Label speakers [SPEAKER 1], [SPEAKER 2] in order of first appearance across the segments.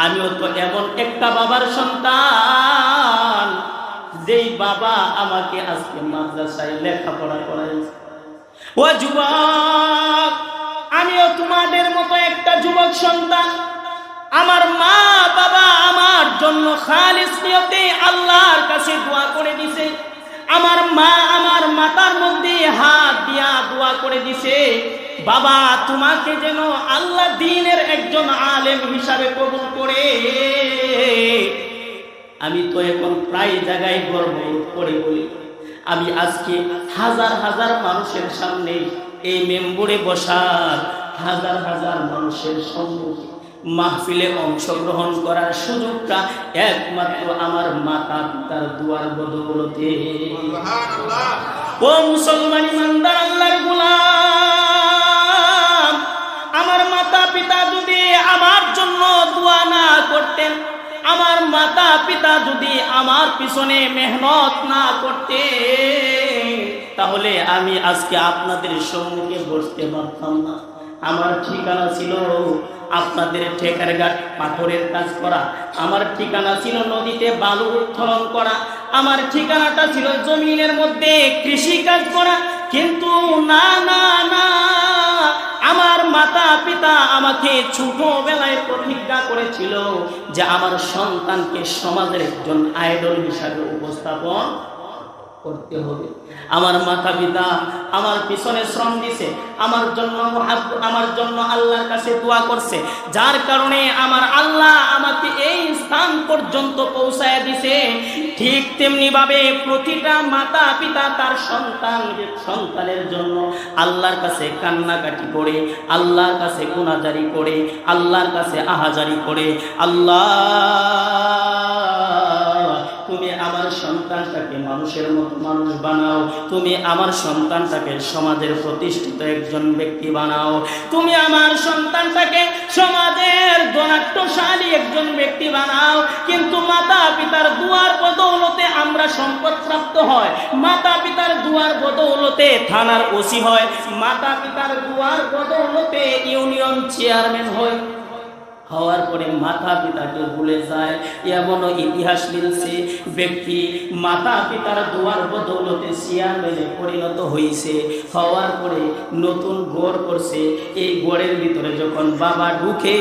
[SPEAKER 1] আমিও তো এমন একটা বাবার সন্তান যেই বাবা আমাকে আজকে মাদ্রাসায় লেখাপড়া করাইছে। ও যুবক, আমিও তোমাদের মতো একটা যুবক সন্তান। আমার মা বাবা আমার জন্য খালিস নিয়তে আল্লাহর কাছে দোয়া করে দিছে। আমার মা আমার মাথার মধ্যে হাত দিয়া দোয়া করে দিছে, বাবা তোমাকে যেন আল্লাহ দ্বীনের একজন আলেম হিসাবে কবুল করে। আমি তো এখন প্রায় জায়গায় গর্ব করে বলি, আমি আজকে হাজার হাজার মানুষের সামনে এই মেম্বরে বসার, হাজার হাজার মানুষের সম্মুখে মাহফিলে অংশগ্রহণ করার সুযোগটা একমাত্র আমার মাতা পিতার দুয়ার বদৌলতে। ও মুসলমান ইমানদার আল্লাহর গোলাম, আমার মাতা পিতা যদি আমার জন্য দোয়া না করতেন, আমার মাতা পিতা যদি আমার পিছনে মেহনত না করতে, তাহলে আমি আজকে আপনাদের সম্মুখে বসতে পারতাম না। আমার ঠিকানা ছিল আপনাদের ঠেকার ঘাট পাথরের কাজ করা, আমার ঠিকানা ছিল নদীতে বালু উত্তোলন করা, আমার ঠিকানাটা ছিল জমিনের মধ্যে কৃষি কাজ করা। কিন্তু না না না, আমার মাতা পিতা আমাকে ছোটবেলায় প্রতিজ্ঞা করেছিল যে আমার সন্তানকে সমাজের একজন আইডল হিসাবে উপস্থাপন করতে হবে। আমার মাতা পিতা আমার পিছনে শ্রম দিছে, আমার জন্য আল্লাহর কাছে দোয়া করছে, যার কারণে আমার আল্লাহ আমাকে এই স্থান পর্যন্ত পৌঁছায় দিছে। ঠিক তেমনি ভাবে প্রতিটা মাতা পিতা তার সন্তানের জন্য আল্লাহর কাছে কান্নাকাটি করে, আল্লাহর কাছে গুনাহগারি করে, আল্লাহর কাছে আহাজারি করে, আল্লাহ তুমি আমার সন্তানটাকে মানুষের মতো মানুষ বানাও, তুমি আমার সন্তানটাকে সমাজের প্রতিষ্ঠিত একজন ব্যক্তি বানাও, তুমি আমার সন্তানটাকে সমাজের ধনাঢ্যশালী একজন ব্যক্তি বানাও। কিন্তু মাতা পিতার দুয়ার বদৌলতে আমরা সম্পদপ্রাপ্ত হয়, মাতা পিতার দুয়ার বদৌলতে থানার ওসি হয়, মাতা পিতার দুয়ার বদৌলতে ইউনিয়ন চেয়ারম্যান হয়। হওয়ার পরে মাতা পিতাকে ভুলে যায়। এমনও ইতিহাস মিলছে ব্যক্তি মাতা পিতার দোয়ার বদৌলতে চেয়ারম্যানে পরিণত হয়েছে, হওয়ার পরে নতুন ঘর করছে। এই ঘরের ভিতরে যখন বাবা ঢুকে,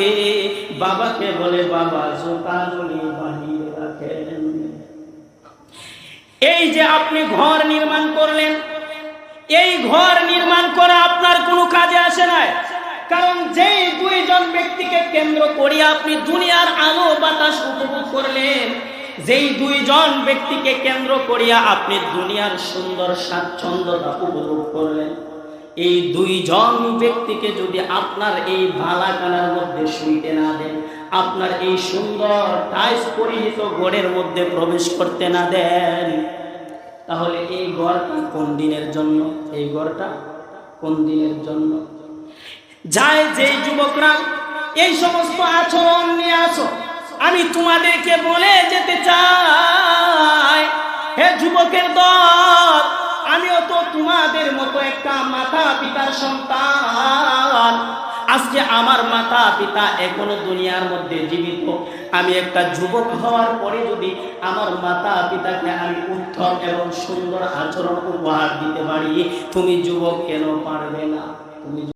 [SPEAKER 1] বাবাকে বলে বাবা জোতাগুলি বাহিরে রাখেন। এই যে আপনি ঘর নির্মাণ করলেন, এই ঘর নির্মাণ করা আপনার কোনো কাজে আসে নাই, কারণ যেই দুইজন ব্যক্তিকে কেন্দ্র করে আপনি দুনিয়ার আলো বাতাস উপভোগ করলেন, যেই দুইজন ব্যক্তিকে কেন্দ্র করিয়া আপনি দুনিয়ার সুন্দর স্বাচ্ছন্দ্যতা উপভোগ করলেন, এই দুইজন ব্যক্তিকে যদি আপনার এই ভালাকানার মধ্যে শুইতে না দেন, আপনার এই সুন্দর টাইলস পরিহিত ঘরের মধ্যে প্রবেশ করতে না দেন, তাহলে এই ঘরটা কোন দিনের জন্য? এই ঘরটা কোন দিনের জন্য? যায় যেই যুবকরা এই সমস্ত আচরণ নিয়ে আসো, আমি তোমাদেরকে বলে যেতে চাই, হে যুবকের দল, আমিও তো তোমাদের মতো একটা মাতা পিতার সন্তান। আজকে আমার মাতা পিতা এখনো দুনিয়ার মধ্যে জীবিত। আমি একটা যুবক হওয়ার পরে যদি আমার মাতা পিতাকে আমি উত্তম এবং সুন্দর আচরণ উপহার দিতে পারি, তুমি যুবক কেন পারবে না? তুমি